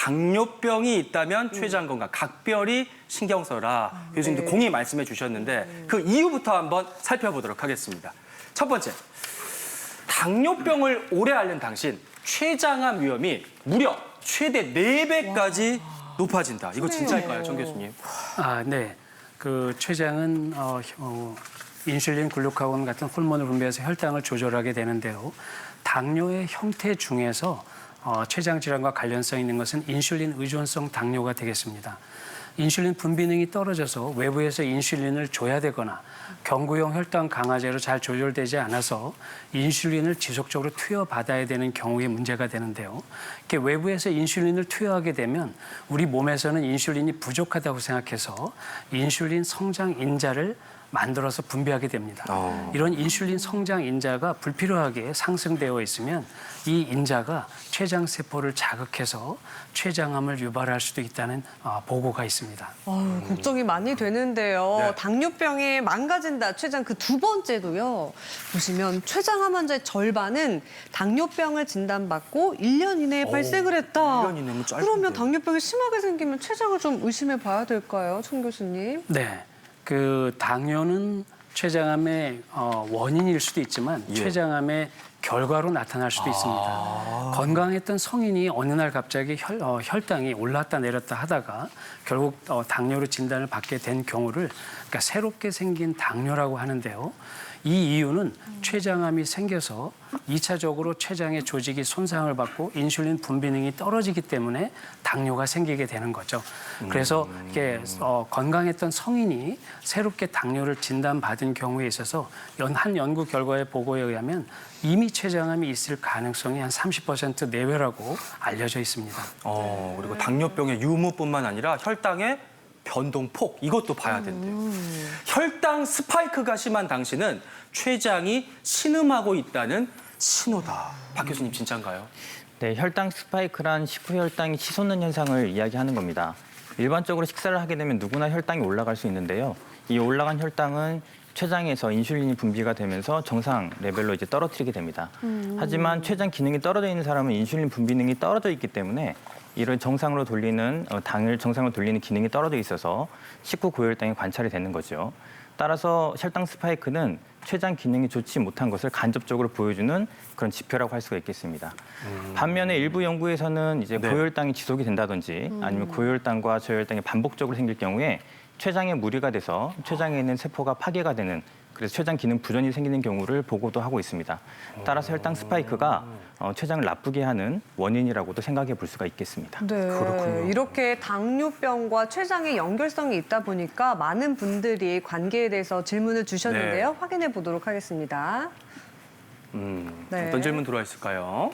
당뇨병이 있다면 췌장 건강 각별히 신경 써라. 교수님도 공히 말씀해 주셨는데 그 이유부터 한번 살펴보도록 하겠습니다. 첫 번째, 당뇨병을 오래 앓는 당신 췌장암 위험이 무려 최대 4배까지 높아진다. 이거 진짜일까요, 정 교수님? 네. 그 췌장은 인슐린, 글루카곤 같은 호르몬을 분비해서 혈당을 조절하게 되는데요. 당뇨의 형태 중에서 췌장 질환과 관련성 있는 것은 인슐린 의존성 당뇨가 되겠습니다. 인슐린 분비능이 떨어져서 외부에서 인슐린을 줘야 되거나 경구용 혈당 강화제로 잘 조절되지 않아서 인슐린을 지속적으로 투여받아야 되는 경우에 문제가 되는데요. 이렇게 외부에서 인슐린을 투여하게 되면 우리 몸에서는 인슐린이 부족하다고 생각해서 인슐린 성장 인자를 만들어서 분비하게 됩니다. 이런 인슐린 성장 인자가 불필요하게 상승되어 있으면 이 인자가 췌장 세포를 자극해서 췌장암을 유발할 수도 있다는 보고가 있습니다. 걱정이 많이 되는데요. 네. 당뇨병에 망가진다, 췌장 그 두 번째도요. 보시면 췌장암 환자의 절반은 당뇨병을 진단받고 1년 이내에 발생을 했다. 1년 이내면 짧은데. 그러면 당뇨병이 심하게 생기면 췌장을 좀 의심해 봐야 될까요, 청 교수님? 네. 그 당뇨는 췌장암의 원인일 수도 있지만 췌장암의 결과로 나타날 수도 있습니다. 건강했던 성인이 어느 날 갑자기 혈당이 올랐다 내렸다 하다가 결국 당뇨로 진단을 받게 된 경우를 그러니까 새롭게 생긴 당뇨라고 하는데요. 이 이유는 췌장암이 생겨서 2차적으로 췌장의 조직이 손상을 받고 인슐린 분비능이 떨어지기 때문에 당뇨가 생기게 되는 거죠. 그래서 이게 건강했던 성인이 새롭게 당뇨를 진단받은 경우에 있어서 한 연구 결과의 보고에 의하면 이미 췌장암이 있을 가능성이 한 30% 내외라고 알려져 있습니다. 그리고 당뇨병의 유무뿐만 아니라 혈당의 변동폭 이것도 봐야 된대요. 혈당 스파이크가 심한 당신은 췌장이 신음하고 있다는 신호다. 박 교수님 진짜인가요? 네, 혈당 스파이크란 식후 혈당이 치솟는 현상을 이야기하는 겁니다. 일반적으로 식사를 하게 되면 누구나 혈당이 올라갈 수 있는데요. 이 올라간 혈당은 췌장에서 인슐린이 분비가 되면서 정상 레벨로 이제 떨어뜨리게 됩니다. 하지만 췌장 기능이 떨어져 있는 사람은 인슐린 분비능이 떨어져 있기 때문에 이를 정상으로 돌리는 당을 정상으로 돌리는 기능이 떨어져 있어서 식후 고혈당이 관찰이 되는 거죠. 따라서 혈당 스파이크는 췌장 기능이 좋지 못한 것을 간접적으로 보여주는 그런 지표라고 할 수가 있겠습니다. 반면에 일부 연구에서는 이제 고혈당이 지속이 된다든지 아니면 고혈당과 저혈당이 반복적으로 생길 경우에 췌장에 무리가 돼서 췌장에 있는 세포가 파괴가 되는 그래서 췌장 기능 부전이 생기는 경우를 보고도 하고 있습니다. 따라서 혈당 스파이크가 췌장을 나쁘게 하는 원인이라고도 생각해 볼 수가 있겠습니다. 네, 그렇군요. 이렇게 당뇨병과 췌장의 연결성이 있다 보니까 많은 분들이 관계에 대해서 질문을 주셨는데요. 확인해 보도록 하겠습니다. 네. 어떤 질문 들어와 있을까요?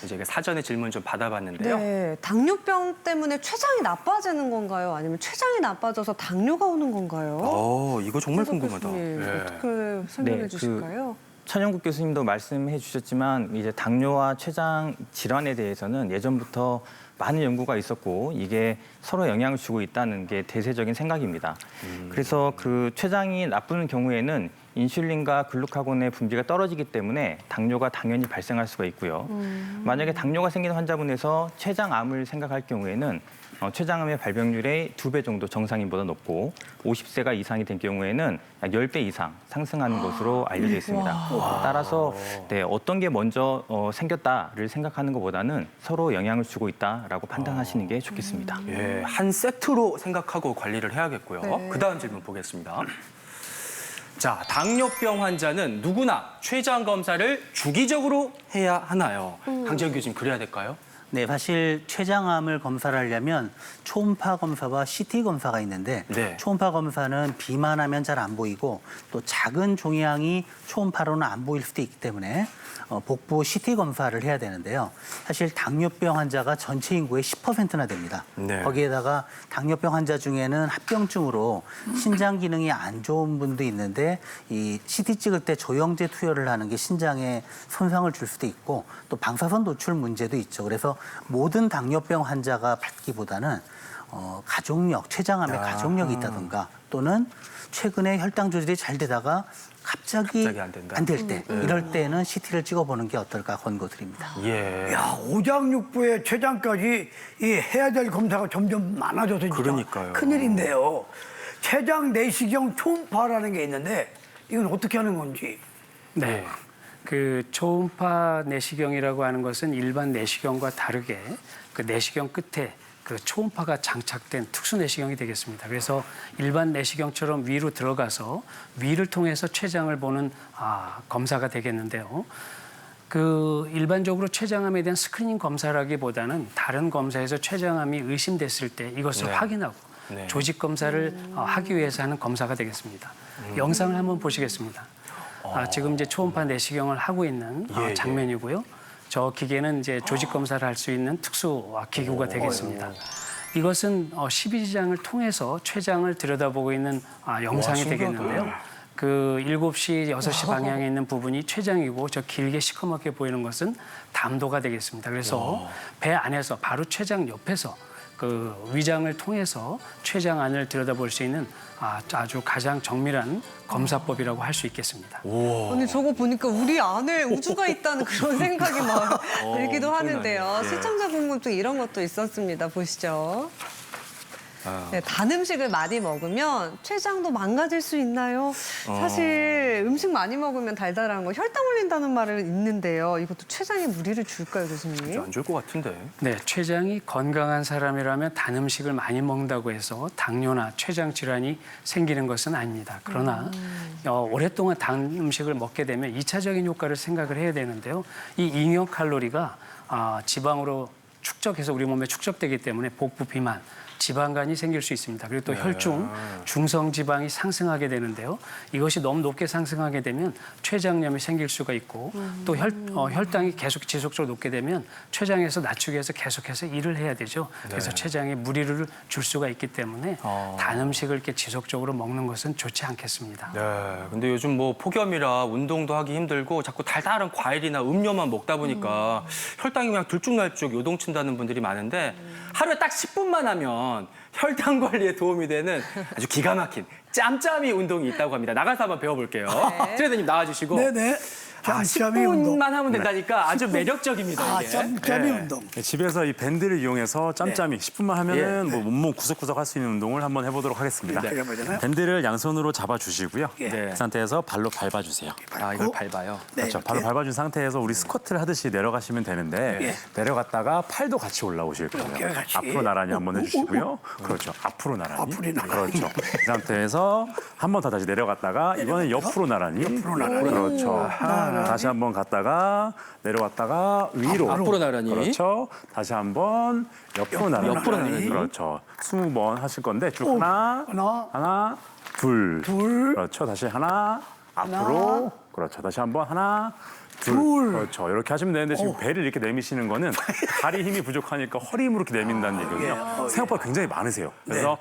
이제 사전에 질문 좀 받아봤는데요. 네, 당뇨병 때문에 췌장이 나빠지는 건가요? 아니면 췌장이 나빠져서 당뇨가 오는 건가요? 이거 정말 최석 궁금하다. 교수님, 네. 어떻게 설명해 네, 주실까요? 천영국 교수님도 말씀해 주셨지만 이제 당뇨와 췌장 질환에 대해서는 예전부터 많은 연구가 있었고 이게 서로 영향을 주고 있다는 게 대세적인 생각입니다. 그래서 그 췌장이 나쁘는 경우에는 인슐린과 글루카곤의 분비가 떨어지기 때문에 당뇨가 당연히 발생할 수가 있고요. 만약에 당뇨가 생긴 환자분에서 췌장암을 생각할 경우에는 췌장암의 발병률의 2배 정도 정상인보다 높고 50세가 이상이 된 경우에는 약 10배 이상 상승하는 것으로 알려져 있습니다. 따라서 어떤 게 먼저 생겼다를 생각하는 것보다는 서로 영향을 주고 있다라고 판단하시는 게 좋겠습니다. 예, 한 세트로 생각하고 관리를 해야겠고요. 네. 그다음 질문 보겠습니다. 자, 당뇨병 환자는 누구나 췌장 검사를 주기적으로 해야 하나요? 강지현 교수님 그래야 될까요? 네, 사실 췌장암을 검사를 하려면 초음파 검사와 CT 검사가 있는데 네. 초음파 검사는 비만하면 잘 안 보이고 또 작은 종양이 초음파로는 안 보일 수도 있기 때문에 복부 CT 검사를 해야 되는데요. 사실 당뇨병 환자가 전체 인구의 10%나 됩니다. 네. 거기에다가 당뇨병 환자 중에는 합병증으로 신장 기능이 안 좋은 분도 있는데 이 CT 찍을 때 조영제 투여를 하는 게 신장에 손상을 줄 수도 있고 또 방사선 노출 문제도 있죠. 그래서 모든 당뇨병 환자가 받기보다는 가족력, 췌장암의 가족력이 있다든가 또는 최근에 혈당 조절이 잘 되다가 갑자기 안 된다. 안 될 때, 이럴 때는 CT를 찍어보는 게 어떨까 권고드립니다. 예. 야, 오장육부에 췌장까지 이 해야 될 검사가 점점 많아져서 진짜 그러니까요. 큰일인데요. 췌장 내시경 초음파라는 게 있는데 이건 어떻게 하는 건지. 네. 그 초음파 내시경이라고 하는 것은 일반 내시경과 다르게 그 내시경 끝에 그 초음파가 장착된 특수 내시경이 되겠습니다. 그래서 일반 내시경처럼 위로 들어가서 위를 통해서 췌장을 보는 검사가 되겠는데요. 그 일반적으로 췌장암에 대한 스크리닝 검사라기보다는 다른 검사에서 췌장암이 의심됐을 때 이것을 네. 확인하고 네. 조직 검사를 하기 위해서 하는 검사가 되겠습니다. 영상을 한번 보시겠습니다. 지금 이제 초음파 내시경을 하고 있는 예, 예. 장면이고요. 저 기계는 이제 조직 검사를 할 수 있는 특수 기구가 되겠습니다. 이것은 12지장을 통해서 췌장을 들여다보고 있는 영상이 되겠는데요. 그 7시, 6시 방향에 있는 부분이 췌장이고 저 길게 시커멓게 보이는 것은 담도가 되겠습니다. 그래서 배 안에서 바로 췌장 옆에서 그 위장을 통해서 췌장 안을 들여다볼 수 있는 아주 가장 정밀한 검사법이라고 할 수 있겠습니다. 아니 저거 보니까 우리 안에 우주가 있다는 그런 생각이 막 들기도 하는데요. 예. 시청자 궁금증 이런 것도 있었습니다. 보시죠. 네, 단 음식을 많이 먹으면 췌장도 망가질 수 있나요? 사실 음식 많이 먹으면 달달한 거 혈당 올린다는 말은 있는데요. 이것도 췌장에 무리를 줄까요, 교수님? 안 좋을 것 같은데. 네, 췌장이 건강한 사람이라면 단 음식을 많이 먹는다고 해서 당뇨나 췌장 질환이 생기는 것은 아닙니다. 그러나 오랫동안 단 음식을 먹게 되면 2차적인 효과를 생각을 해야 되는데요. 이 잉여 칼로리가 지방으로 축적해서 우리 몸에 축적되기 때문에 복부 비만, 지방간이 생길 수 있습니다. 그리고 또 혈중, 중성 지방이 상승하게 되는데요. 이것이 너무 높게 상승하게 되면 췌장염이 생길 수가 있고 또 혈당이 계속 지속적으로 높게 되면 췌장에서 낮추기 위해서 계속해서 일을 해야 되죠. 그래서 췌장에 무리를 줄 수가 있기 때문에 단 음식을 이렇게 지속적으로 먹는 것은 좋지 않겠습니다. 네. 근데 요즘 뭐 폭염이라 운동도 하기 힘들고 자꾸 달달한 과일이나 음료만 먹다 보니까 혈당이 그냥 들쭉날쭉 요동친다는 분들이 많은데 하루에 딱 10분만 하면 혈당 관리에 도움이 되는 아주 기가 막힌 짬짬이 운동이 있다고 합니다. 나가서 한번 배워볼게요. 트레이너님 나와주시고. 네네. 짬짬이 10분만 운동. 하면 된다니까 아주 매력적입니다. 이게. 짬짬이 네. 운동. 네, 집에서 이 밴드를 이용해서 짬짬이 10분만 하면은 뭐 몸 구석구석 할 수 있는 운동을 한번 해보도록 하겠습니다. 네. 해보잖아요. 밴드를 양손으로 잡아주시고요. 네. 그 상태에서 발로 밟아주세요. 이걸 밟아요. 네, 그렇죠. 발로 이렇게. 밟아준 상태에서 우리 스쿼트를 하듯이 내려가시면 되는데 내려갔다가 팔도 같이 올라오실 거예요. 이렇게 같이. 앞으로 나란히 한번 해주시고요. 그렇죠. 앞으로 나란히. 앞으로 나란히. 그렇죠. 이 상태에서 한 번 더 다시 내려갔다가 이번엔 옆으로 나란히. 옆으로 나란히. 그렇죠. 다시 한번 갔다가 내려갔다가 위로. 앞으로 나란히. 그렇죠. 다시 한번 옆으로 나란히. 옆으로 나란히. 그렇죠. 20번 하실 건데 쭉 하나, 둘. 그렇죠. 다시 하나, 앞으로. 그렇죠. 다시 한번 하나, 둘. 그렇죠. 이렇게 하시면 되는데 지금 배를 이렇게 내미시는 거는 다리 힘이 부족하니까 허리 힘으로 이렇게 내민다는 얘기거든요. 생각보다 굉장히 많으세요. 그래서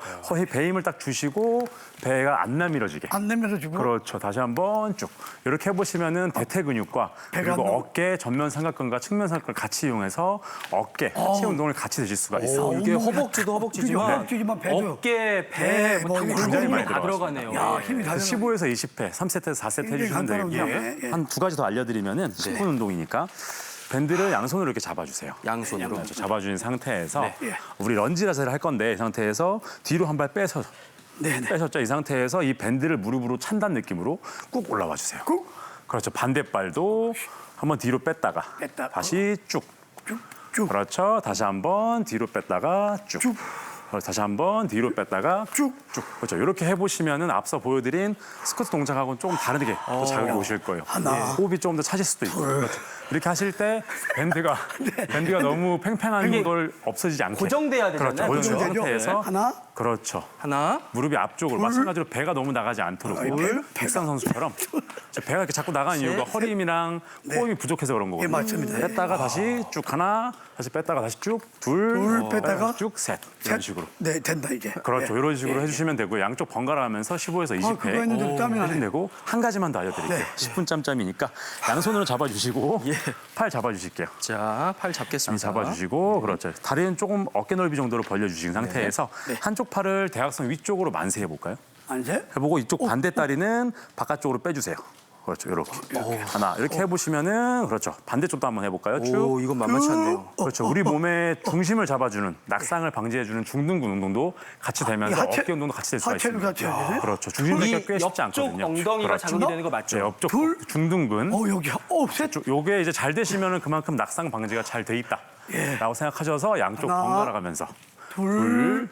배 힘을 딱 주시고 배가 안 내밀어지게. 안 내면서 주고. 그렇죠. 다시 한번 쭉 이렇게 해보시면은 대퇴 근육과 그리고 너무- 어깨 전면 삼각근과 측면 삼각근을 같이 이용해서 어깨 하체 운동을 같이 드실 수가 있어요. 이게 허벅지도 허벅지지만 허벅지지만 배도. 어깨, 배, 뭐 다 굉장히 많이 다 들어갔습니다. 들어가네요. 야, 힘이 다 들어가. 15에서 20회, 3세트에서 4세트 굉장히 해주시면 간단한 되고요. 운동이네. 예. 한 두 가지 더 알려드리면은 10분 운동이니까 밴드를 양손으로 이렇게 잡아주세요. 양손으로. 그렇죠. 잡아주신 상태에서 네. 우리 런지 자세를 할 건데 이 상태에서 뒤로 한 발 빼서 빼셨죠? 이 상태에서 이 밴드를 무릎으로 찬다는 느낌으로 꾹 올라와 주세요. 꾹. 그렇죠. 반대발도 한번 뒤로 뺐다가 다시 쭉. 쭉. 그렇죠. 다시 한번 뒤로 뺐다가 쭉. 쭉. 다시 한번 뒤로 뺐다가 쭉. 그렇죠. 이렇게 해보시면은 앞서 보여드린 스쿼트 동작하고는 조금 다르게 또 자극이 오실 거예요. 호흡이 조금 더 차질 수도 있고. 그렇죠. 이렇게 하실 때 밴드가 너무 팽팽한 걸 없어지지 않게 고정돼야 되잖아요. 그렇죠. 고정된 고정되죠. 상태에서 하나. 그렇죠. 하나, 무릎이 앞쪽으로 마찬가지로 배가 너무 나가지 않도록 백상 선수처럼 배가 이렇게 자꾸 나가는 이유가 허리 힘이랑 호흡이 부족해서 그런 거거든요. 예, 맞습니다. 뺐다가 다시 쭉 하나, 다시 뺐다가 다시 쭉 둘, 뺐다가 쭉 셋 이런 식으로 네, 된다 이제. 그렇죠. 네. 이런 식으로 해주시면 되고요. 양쪽 번갈아 하면서 15에서 20회 그거 했는데 땀이 나네. 해주면 되고 한 가지만 더 알려드릴게요. 네. 10분 짬짬이니까 양손으로 잡아주시고 팔 잡아주실게요. 자, 팔 잡겠습니다. 잡아주시고 그렇죠. 다리는 조금 어깨 넓이 정도로 벌려주신 상태에서 네. 한쪽 팔을 대각선 위쪽으로 만세해 볼까요? 안세? 해보고 이쪽 반대 다리는 바깥쪽으로 빼주세요. 그렇죠. 이렇게. 하나 이렇게 해보시면은 그렇죠. 반대쪽도 한번 해볼까요? 쭉. 오, 이건 만만치 않네요. 그렇죠. 우리 몸의 중심을 잡아주는 낙상을 방지해주는 중둔근 운동도 같이 되면서 하체- 어깨 운동도 같이 될 수가 하체를 있습니다. 같이 해야 되네? 그렇죠. 중심 잡기가 꽤 쉽지 옆쪽 않거든요. 엉덩이가 그렇죠. 자극이 되는 거 맞죠? 네, 옆쪽 둘. 중둔근. 여기, 셋. 요게 이제 잘 되시면은 그만큼 낙상 방지가 잘 돼 있다라고 생각하셔서 양쪽 하나, 번갈아 가면서 둘,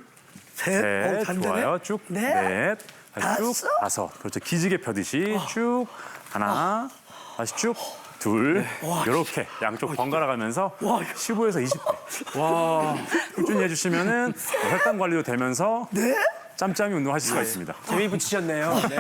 셋. 셋, 잘 되네. 좋아요. 쭉, 넷, 다시 쭉, 다섯. 그렇죠. 기지개 펴듯이 쭉, 하나, 다시 쭉, 둘, 이렇게 양쪽 번갈아 가면서 15에서 20회. 와, 꾸준히 해주시면은 혈당 관리도 되면서 짬짬이 운동하실 수가 있습니다. 재미 붙이셨네요. 네.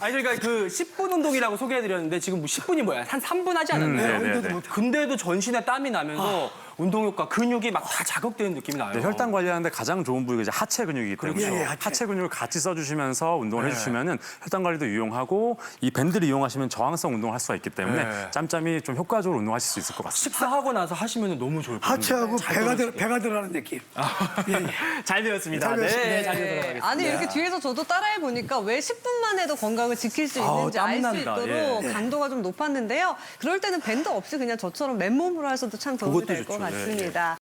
아니 저희가 그 10분 운동이라고 소개해드렸는데 지금 뭐 10분이 뭐야? 한 3분 하지 않았나요? 네네네. 근데도 전신에 땀이 나면서 운동 효과, 근육이 막 다 자극되는 느낌이 나요. 네, 혈당 관리하는데 가장 좋은 부위가 이제 하체 근육이기 때문에 그렇죠. 예, 하체. 하체 근육을 같이 써주시면서 운동을 해주시면은 혈당 관리도 유용하고 이 밴드를 이용하시면 저항성 운동을 할 수가 있기 때문에 네. 짬짬이 좀 효과적으로 운동하실 수 있을 것 같습니다. 식사하고 나서 하시면 너무 좋을 것 같아요. 하체하고 배가 들어가는 느낌. 예, 예. 잘 되었습니다. 잘 되었습니다. 네, 잘 되도록 네. 하겠습니다. 아니 이렇게 뒤에서 저도 따라해 보니까 왜 10분만 해도 건강을 지킬 수 있는지 알 수 땀난다. 있도록 예. 강도가 좀 높았는데요. 그럴 때는 밴드 없이 그냥 저처럼 맨몸으로 하셔도 참 도움이 그것도 될 것 좋죠. 예, 같습니다.